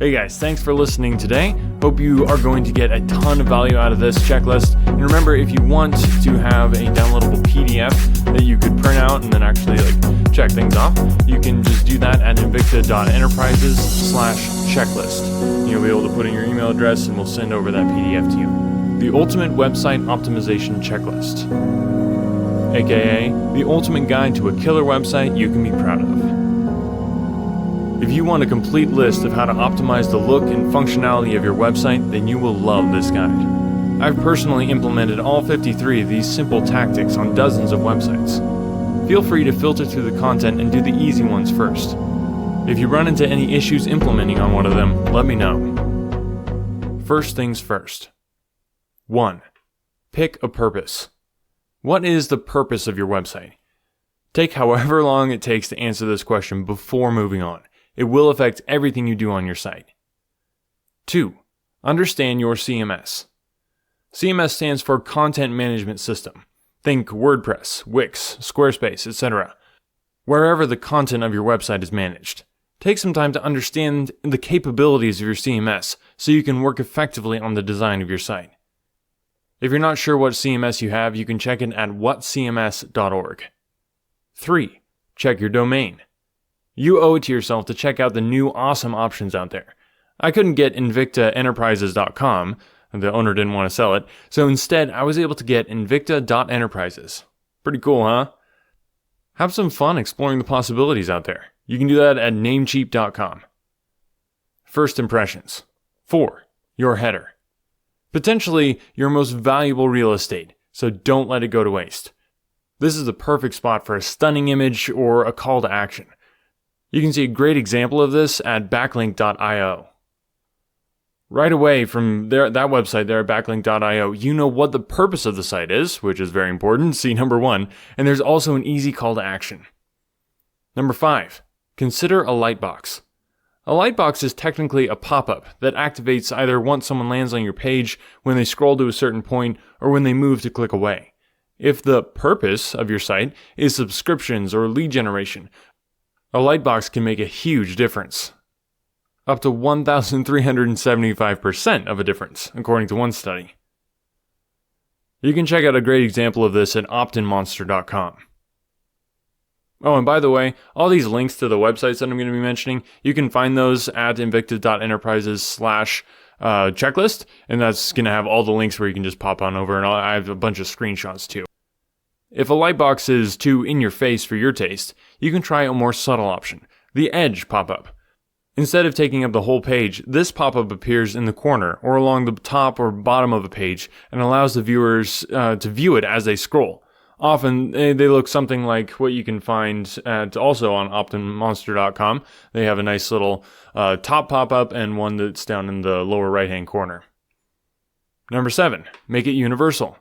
Hey guys, thanks for listening today. Hope you are going to get a ton of value out of this checklist. And remember, if you want to have a downloadable PDF that you could print out and then actually check things off, you can just do that at invicta.enterprises/checklist. You'll be able to put in your email address and we'll send over that PDF to you. The ultimate website optimization checklist, aka the ultimate guide to a killer website you can be proud of. If you want a complete list of how to optimize the look and functionality of your website, then you will love this guide. I've personally implemented all 53 of these simple tactics on dozens of websites. Feel free to filter through the content and do the easy ones first. If you run into any issues implementing on one of them, let me know. First things first. 1. Pick a purpose. What is the purpose of your website? Take however long it takes to answer this question before moving on. It will affect everything you do on your site. 2. Understand your CMS. CMS stands for Content Management System. Think WordPress, Wix, Squarespace, etc. Wherever the content of your website is managed. Take some time to understand the capabilities of your CMS so you can work effectively on the design of your site. If you're not sure what CMS you have, you can check it at whatcms.org. 3. Check your domain. You owe it to yourself to check out the new awesome options out there. I couldn't get invictaenterprises.com, the owner didn't want to sell it, so instead I was able to get invicta.enterprises. Pretty cool, huh? Have some fun exploring the possibilities out there. You can do that at namecheap.com. First impressions. 4. Your header. Potentially your most valuable real estate, so don't let it go to waste. This is the perfect spot for a stunning image or a call to action. You can see a great example of this at backlink.io. Right away from that website there at backlink.io, you know what the purpose of the site is, which is very important, see number 1, and there's also an easy call to action. Number 5, consider a lightbox. A lightbox is technically a pop-up that activates either once someone lands on your page, when they scroll to a certain point, or when they move to click away. If the purpose of your site is subscriptions or lead generation, a lightbox can make a huge difference. Up to 1,375% of a difference, according to one study. You can check out a great example of this at optinmonster.com. Oh, and by the way, all these links to the websites that I'm going to be mentioning, you can find those at invicta.enterprises/checklist, and that's going to have all the links where you can just pop on over, and I have a bunch of screenshots too. If a lightbox is too in your face for your taste, you can try a more subtle option, the Edge pop-up. Instead of taking up the whole page, this pop-up appears in the corner or along the top or bottom of a page and allows the viewers to view it as they scroll. Often, they look something like what you can find also on optinmonster.com. They have a nice little top pop-up and one that's down in the lower right-hand corner. Number 7, make it universal.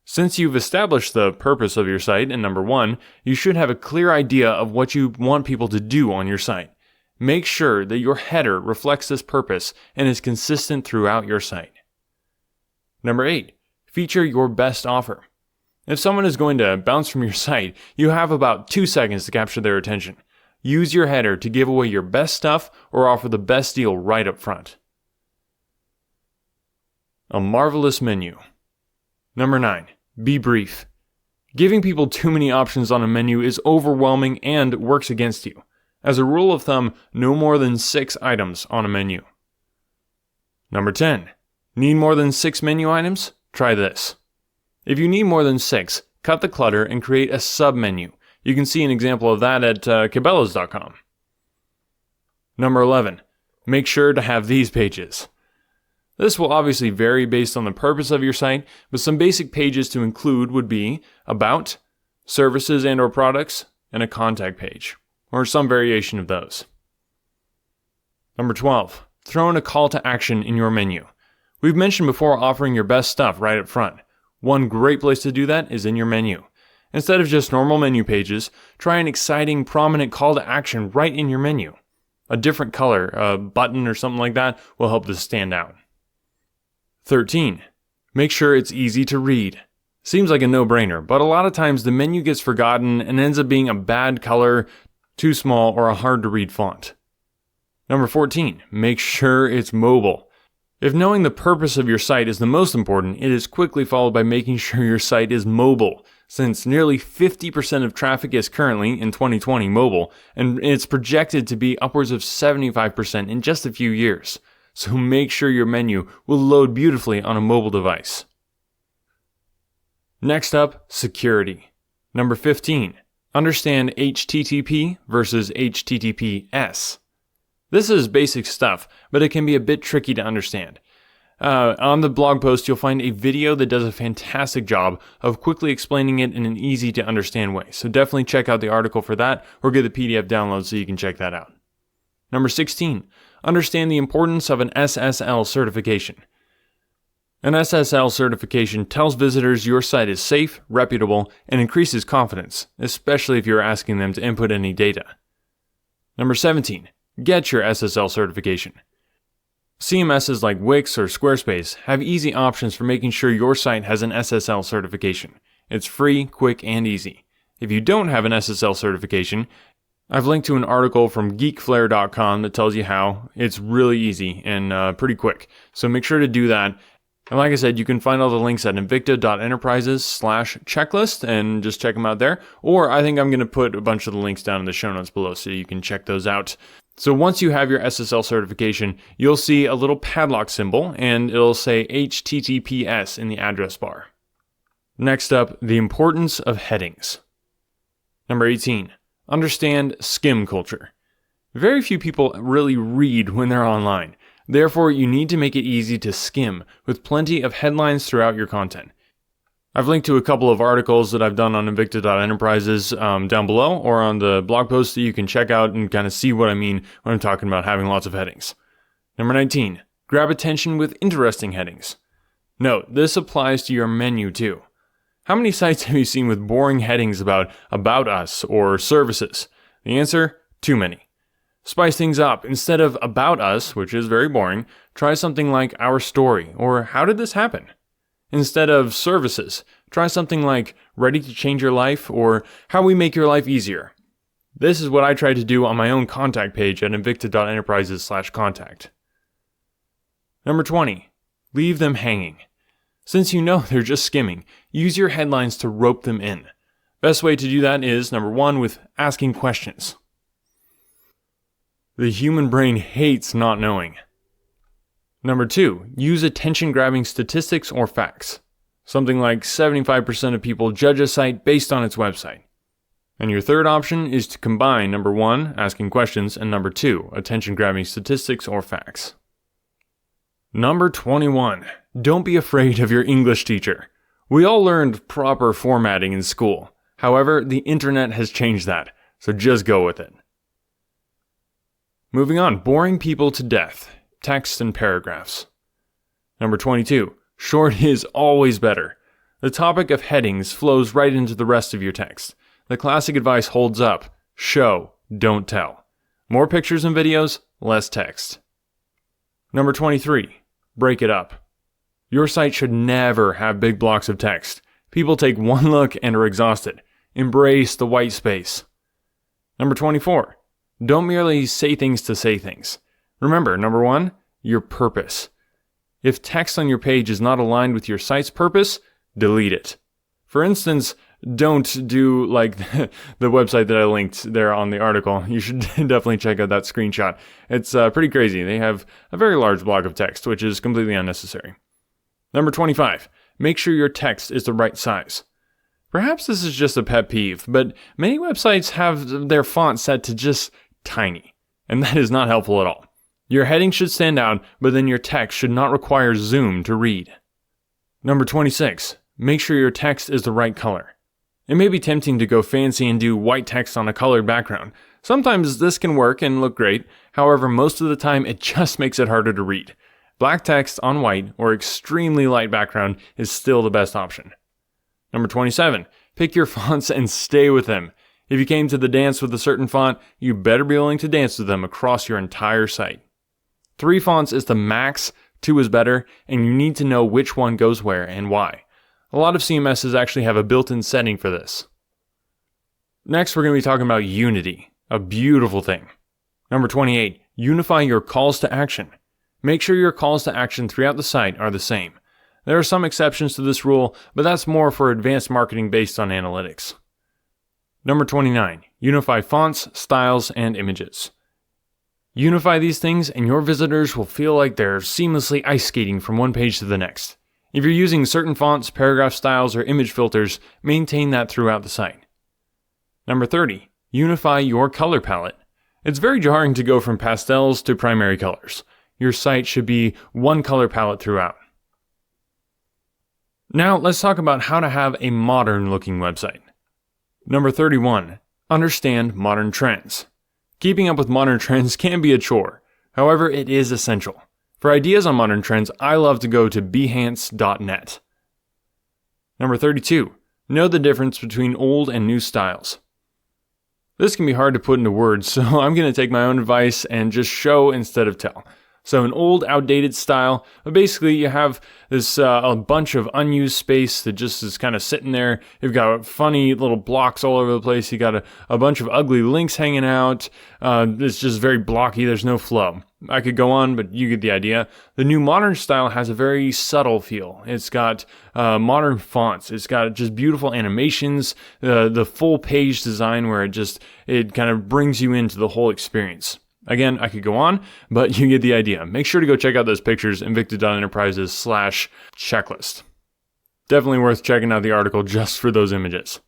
Since you've established the purpose of your site in number 1, you should have a clear idea of what you want people to do on your site. Make sure that your header reflects this purpose and is consistent throughout your site. Number 8, feature your best offer. If someone is going to bounce from your site, you have about 2 seconds to capture their attention. Use your header to give away your best stuff or offer the best deal right up front. A marvelous menu. Number 9, be brief. Giving people too many options on a menu is overwhelming and works against you. As a rule of thumb, no more than 6 items on a menu. Number 10, need more than 6 menu items? Try this. If you need more than 6, cut the clutter and create a sub-menu. You can see an example of that at cabela's.com. Number 11, make sure to have these pages. This will obviously vary based on the purpose of your site, but some basic pages to include would be About, Services and/or Products, and a Contact page, or some variation of those. Number 12, throw in a call to action in your menu. We've mentioned before offering your best stuff right up front. One great place to do that is in your menu. Instead of just normal menu pages, try an exciting, prominent call to action right in your menu. A different color, a button or something like that, will help this stand out. 13. Make sure it's easy to read. Seems like a no-brainer, but a lot of times the menu gets forgotten and ends up being a bad color, too small, or a hard-to-read font. Number 14, make sure it's mobile. If knowing the purpose of your site is the most important, it is quickly followed by making sure your site is mobile, since nearly 50% of traffic is currently, in 2020, mobile, and it's projected to be upwards of 75% in just a few years. So make sure your menu will load beautifully on a mobile device. Next up, security. Number 15, understand HTTP versus HTTPS. This is basic stuff, but it can be a bit tricky to understand. On the blog post, you'll find a video that does a fantastic job of quickly explaining it in an easy to understand way. So definitely check out the article for that, or get the PDF download so you can check that out. Number 16, understand the importance of an SSL certification. An SSL certification tells visitors your site is safe, reputable, and increases confidence, especially if you're asking them to input any data. Number 17, get your SSL certification. CMSs like Wix or Squarespace have easy options for making sure your site has an SSL certification. It's free, quick, and easy. If you don't have an SSL certification, I've linked to an article from geekflare.com that tells you how. It's really easy and pretty quick, so make sure to do that. And like I said, you can find all the links at invicta.enterprises/checklist and just check them out there. Or I think I'm going to put a bunch of the links down in the show notes below so you can check those out. So once you have your SSL certification, you'll see a little padlock symbol and it'll say HTTPS in the address bar. Next up, the importance of headings. Number 18, understand skim culture. Very few people really read when they're online. Therefore, you need to make it easy to skim with plenty of headlines throughout your content. I've linked to a couple of articles that I've done on invicta.enterprises down below or on the blog post that you can check out and kind of see what I mean when I'm talking about having lots of headings. Number 19, grab attention with interesting headings. Note, this applies to your menu too. How many sites have you seen with boring headings about us or services? The answer, too many. Spice things up. Instead of about us, which is very boring, try something like our story or how did this happen? Instead of services, try something like ready to change your life or how we make your life easier. This is what I tried to do on my own contact page at invicta.enterprises/contact. Number 20, leave them hanging. Since you know they're just skimming, use your headlines to rope them in. Best way to do that is, number 1, with asking questions. The human brain hates not knowing. Number 2, use attention-grabbing statistics or facts. Something like 75% of people judge a site based on its website. And your third option is to combine number 1, asking questions, and number 2, attention-grabbing statistics or facts. Number 21, don't be afraid of your English teacher. We all learned proper formatting in school. However, the internet has changed that, so just go with it. Moving on, boring people to death. Text and paragraphs. Number 22, short is always better. The topic of headings flows right into the rest of your text. The classic advice holds up. Show, don't tell. More pictures and videos, less text. Number 23, break it up. Your site should never have big blocks of text. People take one look and are exhausted. Embrace the white space. Number 24, don't merely say things to say things. Remember, number 1, your purpose. If text on your page is not aligned with your site's purpose, delete it. For instance, don't do like the website that I linked there on the article. You should definitely check out that screenshot. It's pretty crazy. They have a very large block of text, which is completely unnecessary. Number 25, make sure your text is the right size. Perhaps this is just a pet peeve, but many websites have their font set to just tiny, and that is not helpful at all. Your heading should stand out, but then your text should not require zoom to read. Number 26, make sure your text is the right color. It may be tempting to go fancy and do white text on a colored background. Sometimes this can work and look great, however most of the time it just makes it harder to read. Black text on white or extremely light background is still the best option. Number 27, pick your fonts and stay with them. If you came to the dance with a certain font, you better be willing to dance with them across your entire site. 3 fonts is the max, 2 is better, and you need to know which one goes where and why. A lot of CMSs actually have a built-in setting for this. Next, we're going to be talking about unity, a beautiful thing. Number 28, Unify your calls to action. Make sure your calls to action throughout the site are the same. There are some exceptions to this rule, but that's more for advanced marketing based on analytics. Number 29. Unify fonts, styles, and images. Unify these things and your visitors will feel like they're seamlessly ice skating from one page to the next. If you're using certain fonts, paragraph styles, or image filters, maintain that throughout the site. Number 30. Unify your color palette. It's very jarring to go from pastels to primary colors. Your site should be one color palette throughout. Now let's talk about how to have a modern looking website. Number 31. Understand modern trends. Keeping up with modern trends can be a chore. However, it is essential. For ideas on modern trends, I love to go to behance.net. Number 32. Know the difference between old and new styles. This can be hard to put into words, so I'm going to take my own advice and just show instead of tell. So an old, outdated style, but basically you have this a bunch of unused space that just is kind of sitting there. You've got funny little blocks all over the place. You got a bunch of ugly links hanging out. It's just very blocky. There's no flow. I could go on, but you get the idea. The new modern style has a very subtle feel. It's got modern fonts. It's got just beautiful animations. The full page design where it kind of brings you into the whole experience. Again, I could go on, but you get the idea. Make sure to go check out those pictures, invicta.enterprises/checklist. Definitely worth checking out the article just for those images.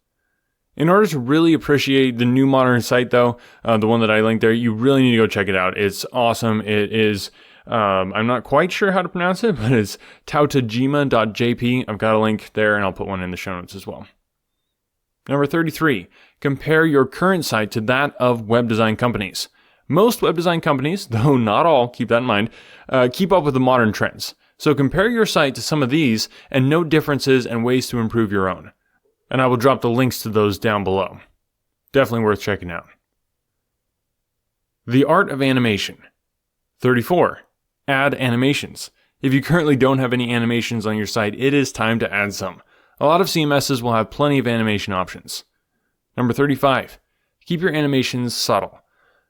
In order to really appreciate the new modern site though, the one that I linked there, you really need to go check it out. It's awesome. It is, I'm not quite sure how to pronounce it, but it's taotajima.jp. I've got a link there and I'll put one in the show notes as well. Number 33, compare your current site to that of web design companies. Most web design companies, though not all, keep that in mind, keep up with the modern trends. So compare your site to some of these and note differences and ways to improve your own. And I will drop the links to those down below. Definitely worth checking out. The art of animation. 34. Add animations. If you currently don't have any animations on your site, it is time to add some. A lot of CMSs will have plenty of animation options. Number 35. Keep your animations subtle.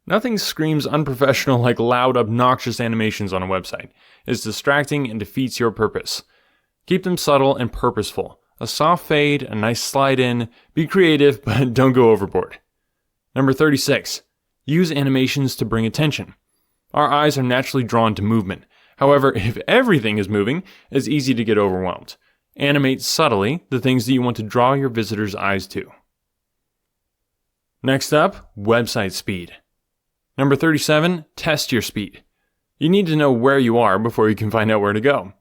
Nothing screams unprofessional like loud, obnoxious animations on a website. It's distracting and defeats your purpose. Keep them subtle and purposeful. A soft fade, a nice slide in. Be creative, but don't go overboard. Number 36. Use animations to bring attention. Our eyes are naturally drawn to movement. However, if everything is moving, it's easy to get overwhelmed. Animate subtly the things that you want to draw your visitors' eyes to. Next up, website speed. Number 37, test your speed. You need to know where you are before you can find out where to go.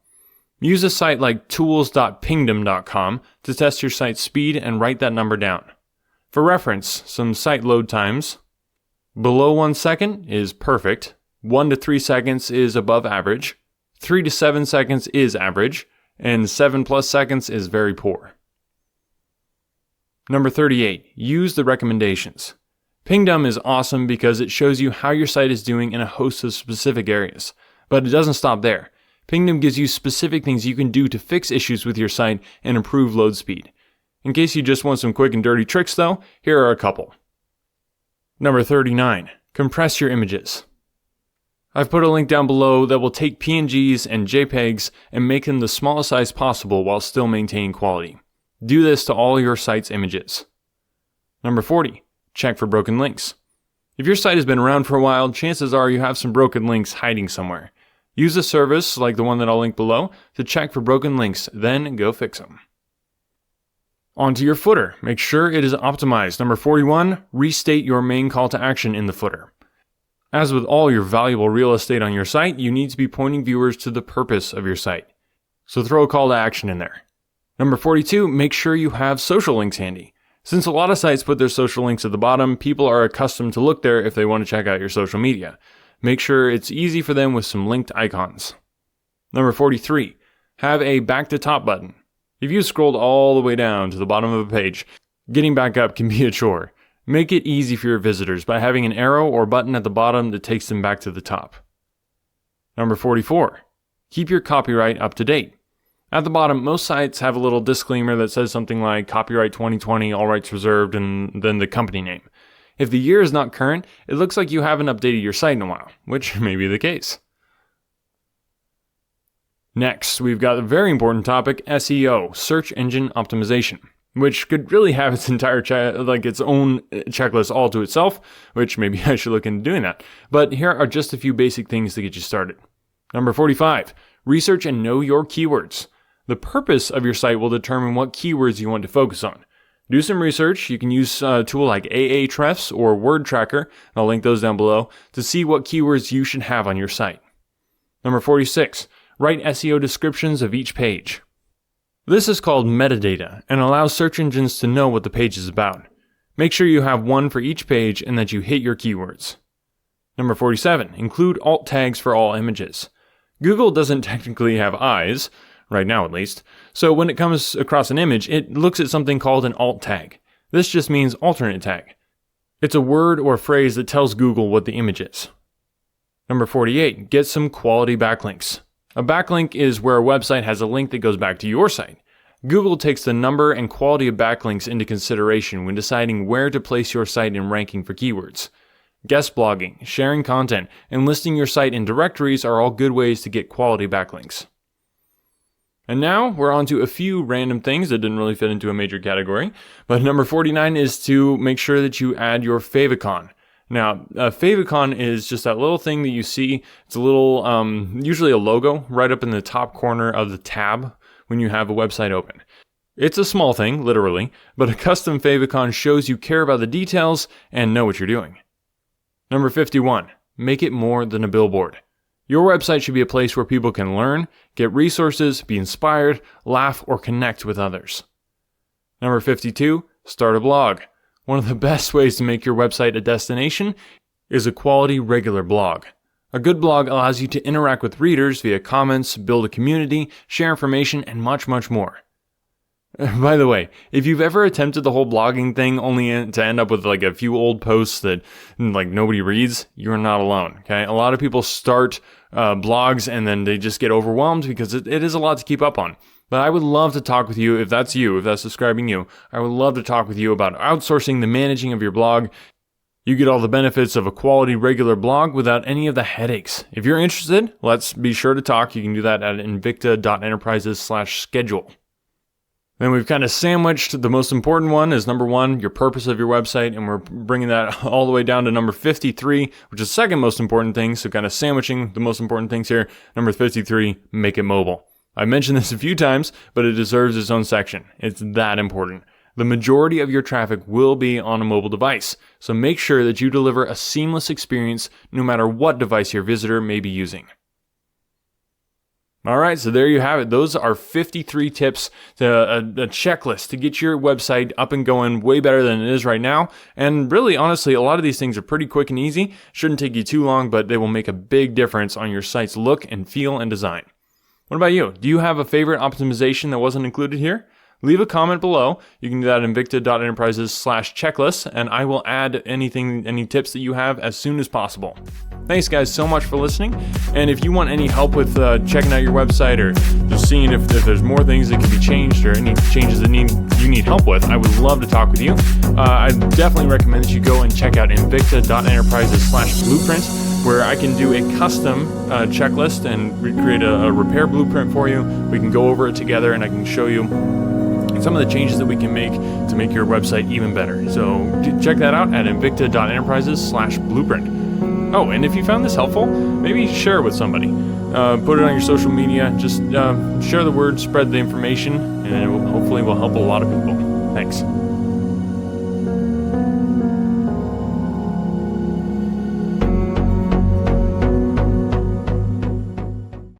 Use a site like tools.pingdom.com to test your site's speed and write that number down. For reference, some site load times. Below 1 second is perfect. 1 to 3 seconds is above average. 3 to 7 seconds is average. And 7+ seconds is very poor. Number 38, use the recommendations. Pingdom is awesome because it shows you how your site is doing in a host of specific areas. But it doesn't stop there. Pingdom gives you specific things you can do to fix issues with your site and improve load speed. In case you just want some quick and dirty tricks though, here are a couple. Number 39, compress your images. I've put a link down below that will take PNGs and JPEGs and make them the smallest size possible while still maintaining quality. Do this to all your site's images. Number 40. Check for broken links. If your site has been around for a while, chances are you have some broken links hiding somewhere. Use a service like the one that I'll link below to check for broken links, then go fix them. On to your footer. Make sure it is optimized. Number 41, restate your main call to action in the footer. As with all your valuable real estate on your site, you need to be pointing viewers to the purpose of your site. So throw a call to action in there. Number 42, make sure you have social links handy. Since a lot of sites put their social links at the bottom, people are accustomed to look there if they want to check out your social media. Make sure it's easy for them with some linked icons. Number 43, have a back to top button. If you scrolled all the way down to the bottom of a page, getting back up can be a chore. Make it easy for your visitors by having an arrow or button at the bottom that takes them back to the top. Number 44, keep your copyright up to date. At the bottom, most sites have a little disclaimer that says something like copyright 2020, all rights reserved, and then the company name. If the year is not current, it looks like you haven't updated your site in a while, which may be the case. Next, we've got a very important topic, SEO, search engine optimization, which could really have its entire its own checklist all to itself, which maybe I should look into doing that. But here are just a few basic things to get you started. Number 45, research and know your keywords. The purpose of your site will determine what keywords you want to focus on. Do some research. You can use a tool like Ahrefs or Word Tracker, I'll link those down below, to see what keywords you should have on your site. Number 46, write SEO descriptions of each page. This is called metadata and allows search engines to know what the page is about. Make sure you have one for each page and that you hit your keywords. Number 47, include alt tags for all images. Google doesn't technically have eyes, right now at least, so when it comes across an image, it looks at something called an alt tag. This just means alternate tag. It's a word or phrase that tells Google what the image is. Number 48, get some quality backlinks. A backlink is where a website has a link that goes back to your site. Google takes the number and quality of backlinks into consideration when deciding where to place your site in ranking for keywords. Guest blogging, sharing content, and listing your site in directories are all good ways to get quality backlinks. And now we're on to a few random things that didn't really fit into a major category. But number 49 is to make sure that you add your favicon. Now, a favicon is just that little thing that you see. It's a little, usually a logo right up in the top corner of the tab when you have a website open. It's a small thing, literally, but a custom favicon shows you care about the details and know what you're doing. Number 51, make it more than a billboard. Your website should be a place where people can learn, get resources, be inspired, laugh, or connect with others. Number 52, start a blog. One of the best ways to make your website a destination is a quality regular blog. A good blog allows you to interact with readers via comments, build a community, share information, and much, much more. By the way, if you've ever attempted the whole blogging thing only to end up with like a few old posts that like nobody reads, you're not alone, okay? A lot of people start blogs and then they just get overwhelmed because it is a lot to keep up on. But I would love to talk with you, if that's describing you, I would love to talk with you about outsourcing the managing of your blog. You get all the benefits of a quality regular blog without any of the headaches. If you're interested, let's be sure to talk. You can do that at invicta.enterprises/schedule. Then we've kind of sandwiched the most important one is number 1, your purpose of your website, and we're bringing that all the way down to number 53, which is the second most important thing, so kind of sandwiching the most important things here. Number 53, make it mobile. I mentioned this a few times, but it deserves its own section. It's that important. The majority of your traffic will be on a mobile device, so make sure that you deliver a seamless experience no matter what device your visitor may be using. All right, so there you have it. Those are 53 tips, a checklist to get your website up and going way better than it is right now. And really, honestly, a lot of these things are pretty quick and easy. Shouldn't take you too long, but they will make a big difference on your site's look and feel and design. What about you? Do you have a favorite optimization that wasn't included here? Leave a comment below. You can do that at invicta.enterprises/checklist, and I will add any tips that you have as soon as possible. Thanks guys so much for listening, and if you want any help with checking out your website or just seeing if there's more things that can be changed or any changes that you need help with, I would love to talk with you. I definitely recommend that you go and check out invicta.enterprises/blueprint, where I can do a custom checklist and create a repair blueprint for you. We can go over it together and I can show you some of the changes that we can make to make your website even better. So check that out at invicta.enterprises/blueprint. Oh, and if you found this helpful, maybe share it with somebody. Put it on your social media. Just share the word, spread the information, and it hopefully will help a lot of people. Thanks.